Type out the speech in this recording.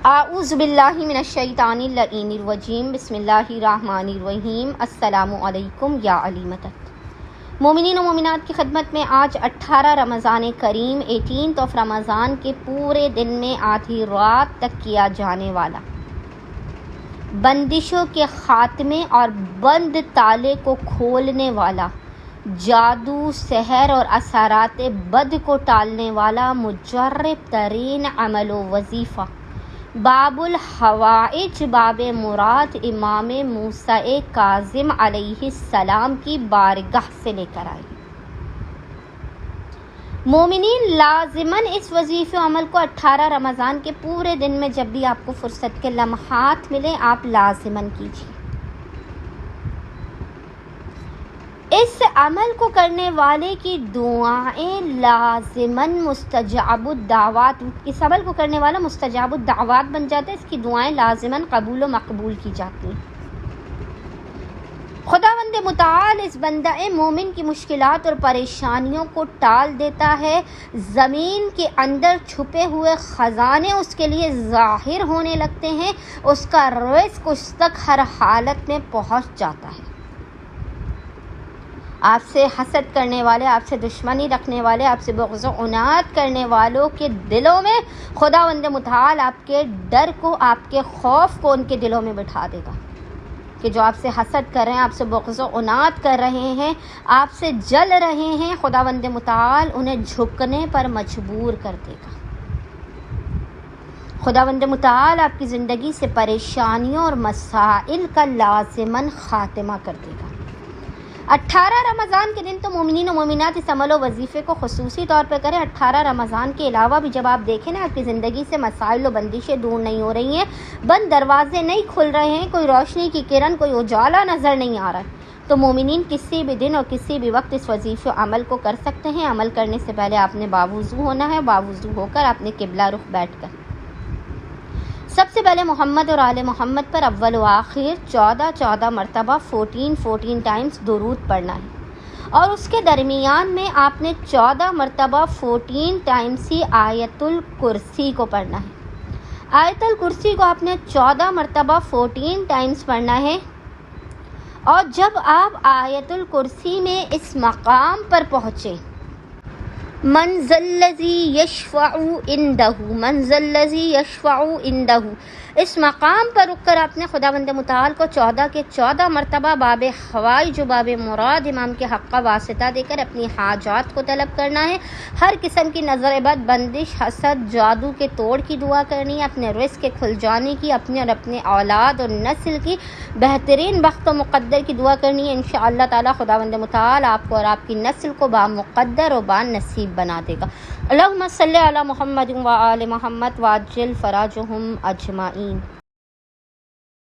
اعوذ باللہ من الشیطان اللعین الرجیم بسم اللہ الرحمن الرحیم السلام علیکم یا علیمت مومنین و مومنات کی خدمت میں آج 18 رمضان کریم 18 آف رمضان کے پورے دن میں آدھی رات تک کیا جانے والا بندشوں کے خاتمے اور بند تالے کو کھولنے والا جادو سحر اور اثرات بد کو ٹالنے والا مجرب ترین عمل و وظیفہ باب الحوائج باب مراد امام موسیٰ کاظم علیہ السلام کی بارگاہ سے لے کر آئی۔ مومنین لازماً اس وظیفے عمل کو 18 رمضان کے پورے دن میں جب بھی آپ کو فرصت کے لمحات ملے آپ لازماً کیجیے۔ اس عمل کو کرنے والے کی دعائیں لازماً مستجاب الدعوات، اس عمل کو کرنے والا مستجاب الدعوات بن جاتا ہے، اس کی دعائیں لازماً قبول و مقبول کی جاتی ہیں۔ خداوند متعال اس بندہ مومن کی مشکلات اور پریشانیوں کو ٹال دیتا ہے، زمین کے اندر چھپے ہوئے خزانے اس کے لیے ظاہر ہونے لگتے ہیں، اس کا رزق اس تک ہر حالت میں پہنچ جاتا ہے۔ آپ سے حسد کرنے والے، آپ سے دشمنی رکھنے والے، آپ سے بغض و عناد کرنے والوں کے دلوں میں خداوند متعال آپ کے ڈر کو، آپ کے خوف کو ان کے دلوں میں بٹھا دے گا کہ جو آپ سے حسد کر رہے ہیں، آپ سے بغض و عناد کر رہے ہیں، آپ سے جل رہے ہیں، خداوند متعال انہیں جھکنے پر مجبور کر دے گا۔ خداوند متعال آپ کی زندگی سے پریشانیوں اور مسائل کا لازماً خاتمہ کر دے گا۔ 18 رمضان کے دن تو مومنین و مومنات اس عمل و وظیفے کو خصوصی طور پہ کریں۔ 18 رمضان کے علاوہ بھی جب آپ دیکھیں نا آپ کی زندگی سے مسائل و بندشیں دور نہیں ہو رہی ہیں، بند دروازے نہیں کھل رہے ہیں، کوئی روشنی کی کرن، کوئی اجالا نظر نہیں آ رہا ہے، تو مومنین کسی بھی دن اور کسی بھی وقت اس وظیفے عمل کو کر سکتے ہیں۔ عمل کرنے سے پہلے آپ نے باوضو ہونا ہے، باوضو ہو کر آپ نے قبلہ رخ بیٹھ کر سب سے پہلے محمد اور آل محمد پر اول و آخر 14 مرتبہ 14 ٹائمز درود پڑھنا ہے، اور اس کے درمیان میں آپ نے 14 مرتبہ 14 ٹائمز ہی آیت الکرسی کو پڑھنا ہے۔ آیت الکرسی کو آپ نے 14 مرتبہ 14 ٹائمز پڑھنا ہے، اور جب آپ آیت الکرسی میں اس مقام پر پہنچے، من ذا الذی یشفع عندہ، من ذا الذی یشفع عندہ، اس مقام پر رک کر آپ نے خداوند متعال کو 14 کے 14 مرتبہ باب حوائج باب مراد امام کے حق کا واسطہ دے کر اپنی حاجات کو طلب کرنا ہے۔ ہر قسم کی نظر بد، بندش، حسد، جادو کے توڑ کی دعا کرنی ہے، اپنے رزق کے کھل جانے کی، اپنے اور اپنے اولاد اور نسل کی بہترین بخت و مقدر کی دعا کرنی ہے۔ انشاءاللہ تعالی خداوند متعال آپ کو اور آپ کی نسل کو با مقدر و با نصیب بنا دے گا۔ اللہم صلی علی محمد و آل محمد وعجل فراجہم اجمعین۔